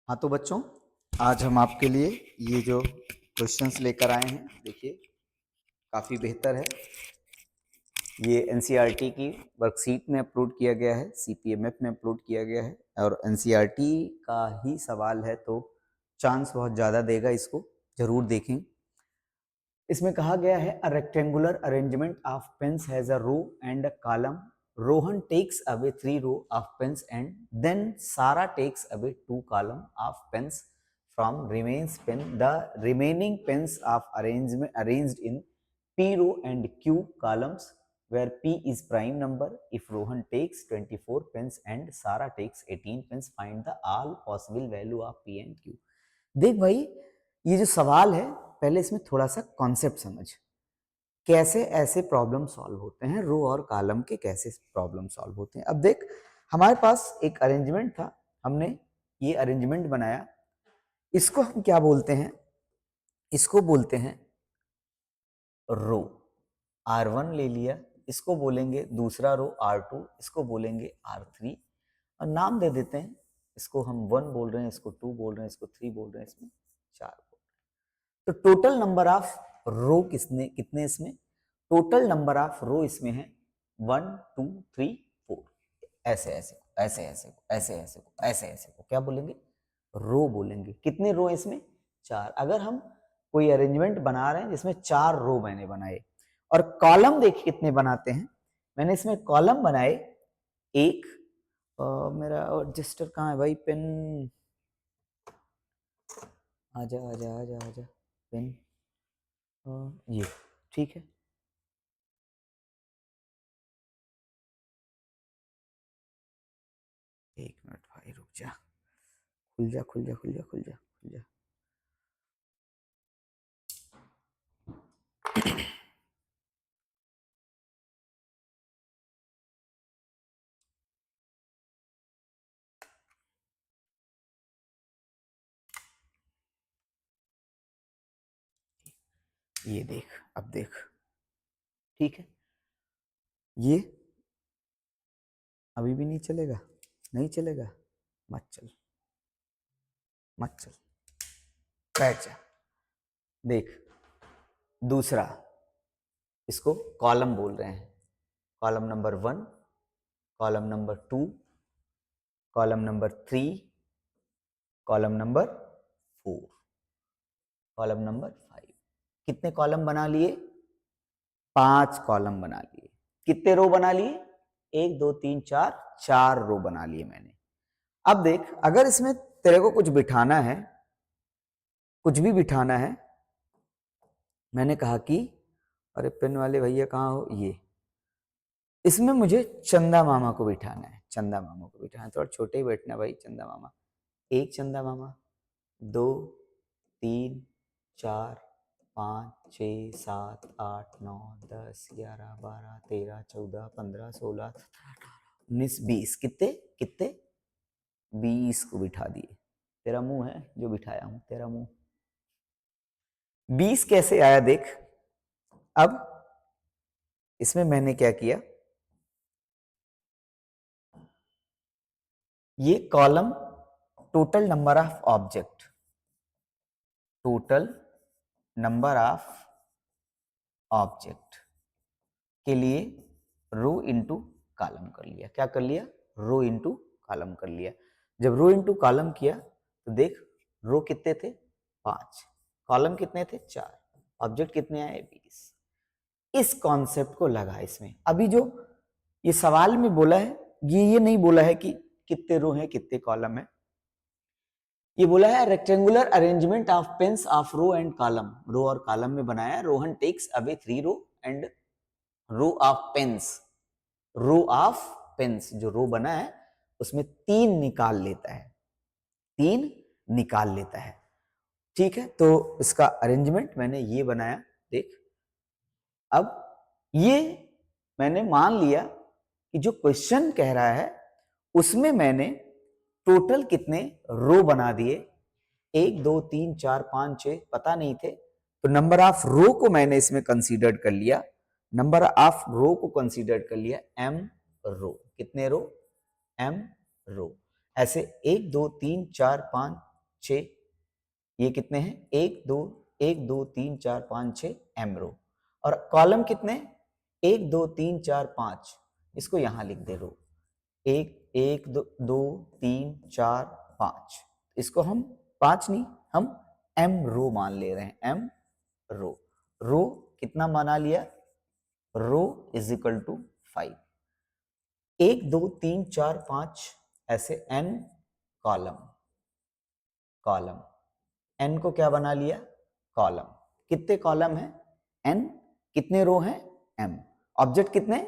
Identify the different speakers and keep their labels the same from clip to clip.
Speaker 1: हाँ तो बच्चों, आज हम आपके लिए ये जो क्वेश्चंस लेकर आए हैं, देखिए काफ़ी बेहतर है। ये एनसीईआरटी की वर्कशीट में अपलोड किया गया है, सीपीएमएफ में अपलोड किया गया है और एनसीईआरटी का ही सवाल है तो चांस बहुत ज़्यादा देगा, इसको जरूर देखें। इसमें कहा गया है a rectangular arrangement of pens has a row and a column. Rohan takes away 3 row of pens and then Sarah takes away 2 column of pens from remains pen. The remaining pens of arranged in P row and Q columns where P is prime number. If Rohan takes 24 pens and Sarah takes 18 pens, find the all possible value of P and Q. देख भाई, ये जो सवाल है पहले इसमें थोड़ा सा कॉन्सेप्ट समझ, कैसे ऐसे प्रॉब्लम सॉल्व होते हैं, रो और कॉलम के कैसे प्रॉब्लम सॉल्व होते हैं। अब देख, हमारे पास एक अरेंजमेंट था, हमने ये अरेंजमेंट बनाया, इसको हम क्या बोलते हैं, इसको बोलते हैं रो। R1 ले लिया, इसको बोलेंगे दूसरा रो R2, इसको बोलेंगे R3 और नाम दे देते हैं, इसको हम 1 बोल रहे हैं, इसको 2 बोल रहे हैं, इसको 3 बोल रहे हैं, इसमें 4 बोल रहे हैं। तो टोटल नंबर ऑफ रो कितने इसमें, टोटल नंबर ऑफ रो इसमें है 1 2 3 4। ऐसे ऐसे ऐसे ऐसे ऐसे ऐसे ऐसे ऐसे को क्या बोलेंगे, रो बोलेंगे। कितने रो इसमें, 4। अगर हम कोई अरेंजमेंट बना रहे हैं जिसमें 4 रो मैंने बनाए, और कॉलम देखिए कितने बनाते हैं, मैंने इसमें कॉलम बनाए एक, मेरा रजिस्टर कहाँ है भाई, पेन आजा आजा आजा आजा, पेन ये ठीक है। एक मिनट भाई रुक जा, खुल जा खुल जा खुल जा खुल जा खुल जा। ये देख, अब देख, ठीक है, ये अभी भी नहीं चलेगा, नहीं चलेगा, मत चल मत चल, बैठ जा। देख, दूसरा, इसको कॉलम बोल रहे हैं, column number 1, column number 2, column number 3, column number 4, column number 5। कितने कॉलम बना लिए, 5 कॉलम बना लिए। कितने रो बना लिए, 1 2 3 4, 4 रो बना लिए मैंने। अब देख, अगर इसमें तेरे को कुछ बिठाना है, कुछ भी बिठाना है, मैंने कहा कि अरे पेन वाले भैया कहाँ हो, ये इसमें मुझे चंदा मामा को बिठाना है, चंदा मामा को बिठाना है, थोड़ा छोटे ही बैठना भाई, चंदा मामा, एक चंदा मामा, 2 3 4 5 6 7 8 9 10 11 12 13 14 15 16 19 20, कितने कितने, 20 को बिठा दिए। तेरा मुंह है जो बिठाया हूं, तेरा मुंह। 20 कैसे आया देख, अब इसमें मैंने क्या किया, ये column total number of object, total number of object के लिए रो इनटू कॉलम कर लिया। क्या कर लिया, रो इनटू कॉलम कर लिया। जब रो इनटू कॉलम किया तो देख, रो कितने थे, 5, कॉलम कितने थे, 4, ऑब्जेक्ट कितने आए, 20। इस कॉन्सेप्ट को लगा इसमें। अभी जो ये सवाल में बोला है, ये नहीं बोला है कि कितने रो हैं कितने कॉलम है, ये बोला है rectangular arrangement of pens of row and column. Row और कॉलम में बनाया, Rohan takes away 3 row and row of pens, row of pens जो रो बना है उसमें 3 निकाल लेता है, 3 निकाल लेता है, ठीक है। तो इसका अरेंजमेंट मैंने ये बनाया, देख। अब ये मैंने मान लिया कि जो क्वेश्चन कह रहा है उसमें मैंने टोटल कितने रो बना दिए, 1 2 3 4 5 6 पता नहीं थे, तो नंबर ऑफ रो को मैंने इसमें कंसीडर कर लिया, नंबर ऑफ रो को कंसीडर कर लिया m रो। कितने रो, m रो। ऐसे 1 2 3 4 5 6, ये कितने हैं 1 2 1 2 3 4 5 6 एम रो, और कॉलम कितने 1 2 3 4 5, इसको यहां लिख दे रो, 1 1 2 2 3 4 5, इसको हम 5 नहीं, हम एम रो मान ले रहे हैं, एम रो, रो कितना माना लिया, रो इज इक्वल टू 5, 1 2 3 4 5 ऐसे n कॉलम, कॉलम n को क्या बना लिया, कॉलम, कितने कॉलम है n, कितने रो हैं m, ऑब्जेक्ट कितने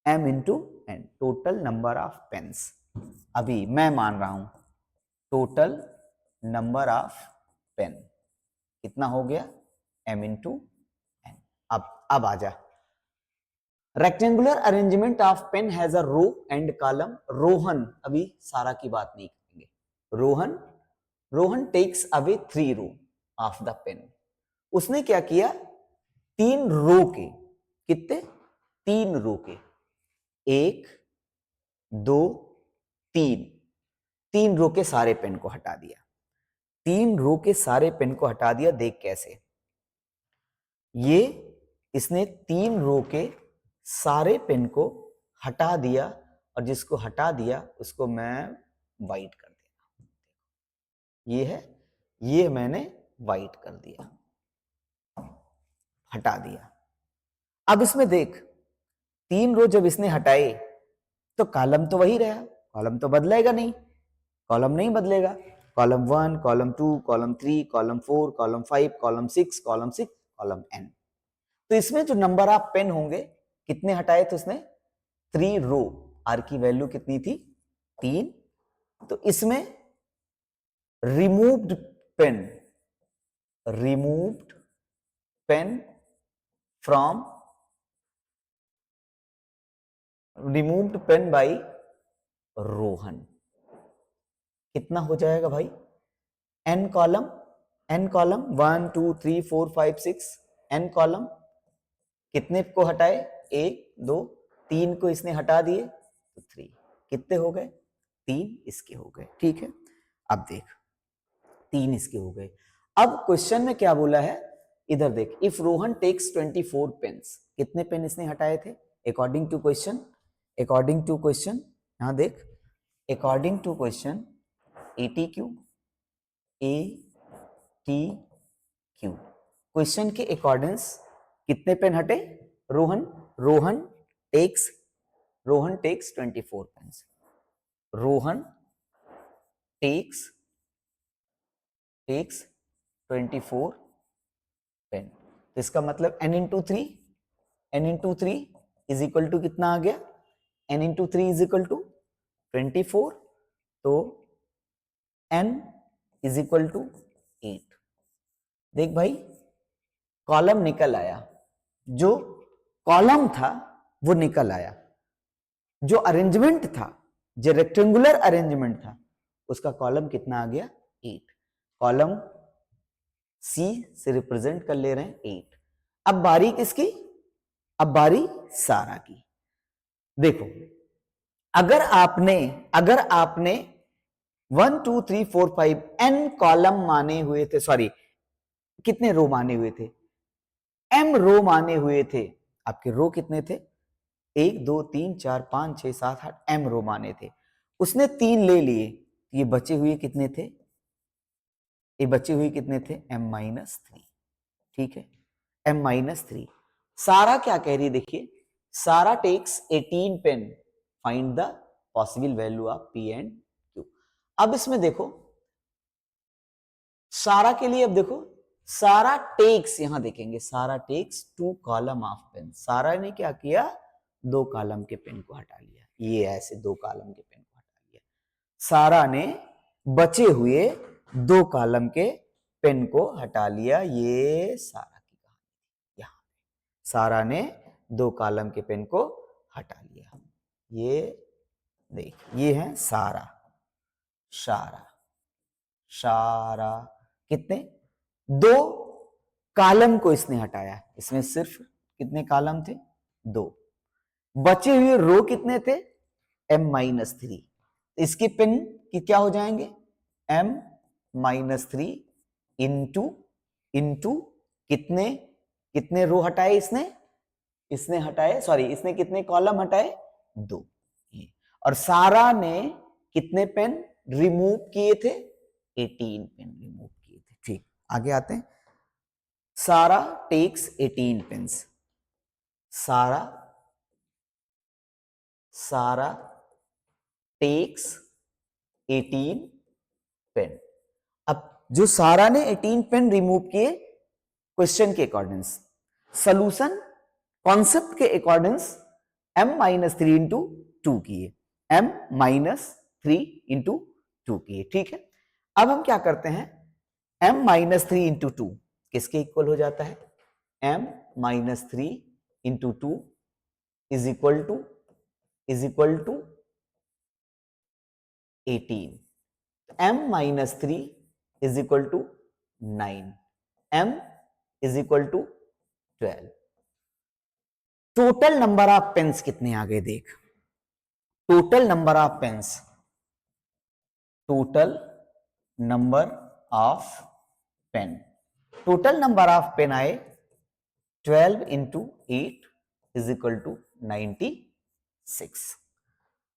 Speaker 1: m into n, total number of pens, अभी मैं मान रहा हूं टोटल नंबर ऑफ पेन कितना हो गया m इंटू n। अब आ जा, rectangular arrangement of pen has a row and column, Rohan, अभी सारा की बात नहीं करेंगे, Rohan takes away 3 row of the pen, उसने क्या किया 3 रो के, कितने 3 रो के, 1 2 3, 3 रो के सारे पेन को हटा दिया, 3 रो के सारे पेन को हटा दिया, देख कैसे, ये इसने 3 रो के सारे पेन को हटा दिया, और जिसको हटा दिया उसको मैं वाइट कर दिया, ये है, ये मैंने वाइट कर दिया, हटा दिया। अब इसमें देख 3 रो जब इसने हटाए तो कॉलम तो वही रहा, कॉलम तो बदलेगा नहीं, कॉलम नहीं बदलेगा, column 1 column 2 column 3 column 4 column 5 column 6 column 6 column n, तो इसमें जो नंबर ऑफ पेन होंगे कितने हटाए थे उसने 3 रो, आर की वैल्यू कितनी थी 3, तो इसमें removed pen, removed pen from, removed pen by Rohan, कितना हो जाएगा भाई n column, n column 1 2 3 4 5 6, n column, कितने को हटाए 1 2 3 को इसने हटा दिए तो 3, कितने हो गए 3 इसके हो गए, ठीक है। अब देख 3 इसके हो गए, अब क्वेश्चन में क्या बोला है, इधर देख, इफ रोहन टेक्स 24 पेन्स, कितने पेन इसने हटाए थे according to question, according to question, यहां देख according to question ATQ, ATQ question के अकॉर्डिंग्स कितने पेन हटे Rohan, Rohan takes 24 pens, Rohan takes 24 pen, तो इसका मतलब n into 3, n into 3 is equal to कितना आ गया, n into 3 is equal to 24, तो n इज इक्वल टू 8, देख भाई कॉलम निकल आया, जो कॉलम था वो निकल आया, जो अरेंजमेंट था, जो रेक्टेंगुलर अरेंजमेंट था उसका कॉलम कितना आ गया 8, कॉलम C से रिप्रेजेंट कर ले रहे हैं 8। अब बारी किसकी, अब बारी सारा की, देखो अगर आपने 1 2 3 4 5 n कॉलम माने हुए थे, सॉरी कितने रो माने हुए थे, m रो माने हुए थे, आपके रो कितने थे 1 2 3 4 5 6 7 8 m रो माने थे, उसने 3 ले लिए, ये बचे हुए कितने थे, ये बचे हुए कितने थे m-3, ठीक है m-3। सारा क्या कह रही है देखिए, Sara takes 18 pen, find the possible value of p and q। अब इसमें देखो सारा के लिए, अब देखो सारा टेक्स, यहां देखेंगे सारा टेक्स 2 कॉलम ऑफ पेन, सारा ने क्या किया 2 कॉलम के पेन को हटा लिया, ये ऐसे 2 कॉलम के पेन को हटा लिया, सारा ने बचे हुए 2 कॉलम के पेन को हटा लिया, ये सारा की कहानी, यहां सारा ने 2 कॉलम के पेन को हटा लिया, ये देख ये है सारा, सारा सारा कितने 2 कॉलम को इसने हटाया, इसमें सिर्फ कितने कॉलम थे 2, बचे हुए रो कितने थे m-3, इसके पेन की क्या हो जाएंगे m -3 इंटू कितने कितने रो हटाए इसने हटाए, सॉरी इसने कितने कॉलम हटाए, 2। और सारा ने कितने पेन रिमूव किए थे, 18 पेन रिमूव किए थे। ठीक, आगे आते हैं। सारा टेक्स 18 पेन्स, सारा टेक्स 18 पेन। अब जो सारा ने 18 पेन रिमूव किए क्वेश्चन के अकॉर्डिंग, सॉल्यूशन कॉन्सेप्ट के अकॉर्डिंग m-3 इंटू 2 किए, m-3 इंटू 2 किए। ठीक है, अब हम क्या करते हैं, m-3 इंटू 2 किसके इक्वल हो जाता है, m-3 into 2 is equal to 18, m-3 is equal to 9, m is equal to 12। Total number of pens कितने आ गए देख, total number of pens, total number of pen, total number of pen आए 12 into 8 is equal to 96।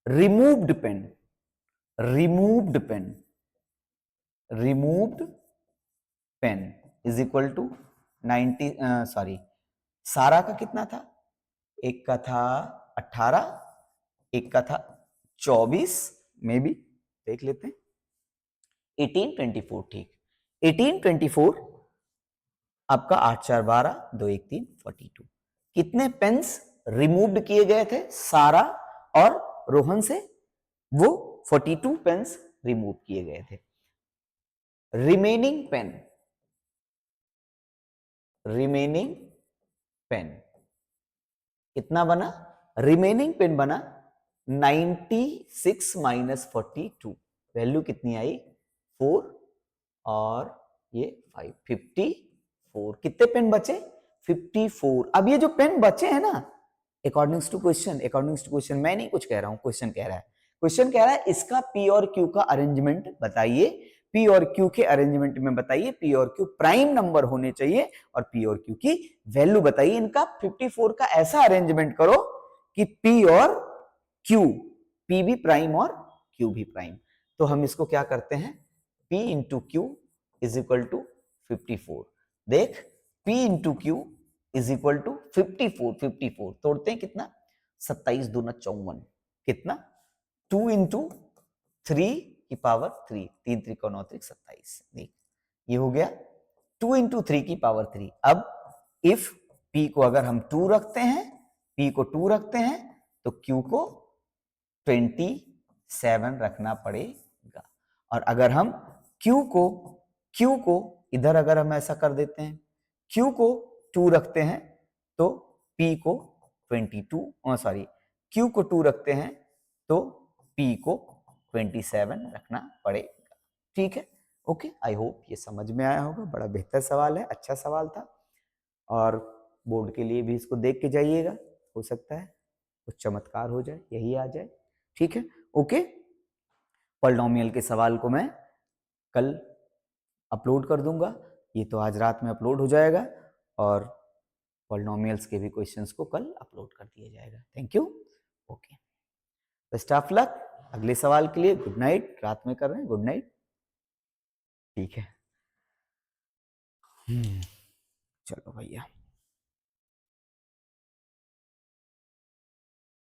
Speaker 1: Removed pen, removed pen, removed pen is equal to 90, sorry Sara का कितना था, एक का था 18, एक का था 24, में भी देख लेते हैं, 18 24। ठीक, 18 24 आपका 8 4 12 2 1 3 42। कितने पेन्स रिमूव्ड किए गए थे सारा और रोहन से, वो 42 पेन्स रिमूव किए गए थे। रिमेनिंग पेन, रिमेनिंग पेन कितना बना, रिमेनिंग पेन बना 96 माइनस 42, वैल्यू कितनी आई 4 और ये 5, 54। कितने पेन बचे, 54। अब ये जो पेन बचे हैं ना, अकॉर्डिंग टू क्वेश्चन, मैं नहीं कुछ कह रहा हूं, क्वेश्चन कह रहा है इसका पी और क्यू का अरेंजमेंट बताइए, पी और क्यू के अरेंजमेंट में बताइए पी और क्यू प्राइम नंबर होने चाहिए और पी और क्यू की वैल्यू बताइए। इनका 54 का ऐसा अरेंजमेंट करो कि पी और क्यू, पी भी प्राइम और क्यू भी प्राइम। तो हम इसको क्या करते हैं, P into Q is equal to 54। देख P into Q is equal to 54 तोड़ते हैं कितना, 27 दूना 54, कितना 2 इंटू 3 की पावर 3, 3 3 9 3 27। देख ये हो गया 2 इंटू 3 की पावर 3। अब इफ P को अगर हम 2 रखते हैं, P को 2 रखते हैं तो Q को 27 रखना पड़ेगा। और अगर हम Q को इधर अगर हम ऐसा कर देते हैं, Q को 2 रखते हैं तो P को 22, सॉरी Q को 2 रखते हैं तो P को 27 रखना पड़ेगा। ठीक है, ओके, आई होप ये समझ में आया होगा। बड़ा बेहतर सवाल है, अच्छा सवाल था, और बोर्ड के लिए भी इसको देख के जाइएगा, हो सकता है कुछ चमत्कार हो जाए, यही आ जाए। ठीक है, ओके। पॉलिनोमियल के सवाल को मैं कल अपलोड कर दूंगा, ये तो आज रात में अपलोड हो जाएगा, और पॉलिनोमियल्स के भी क्वेश्चंस को कल अपलोड कर दिया जाएगा। Thank you, okay, best of luck. अगले सवाल के लिए गुड नाइट, रात में कर रहे हैं, गुड नाइट। ठीक है, चलो भैया।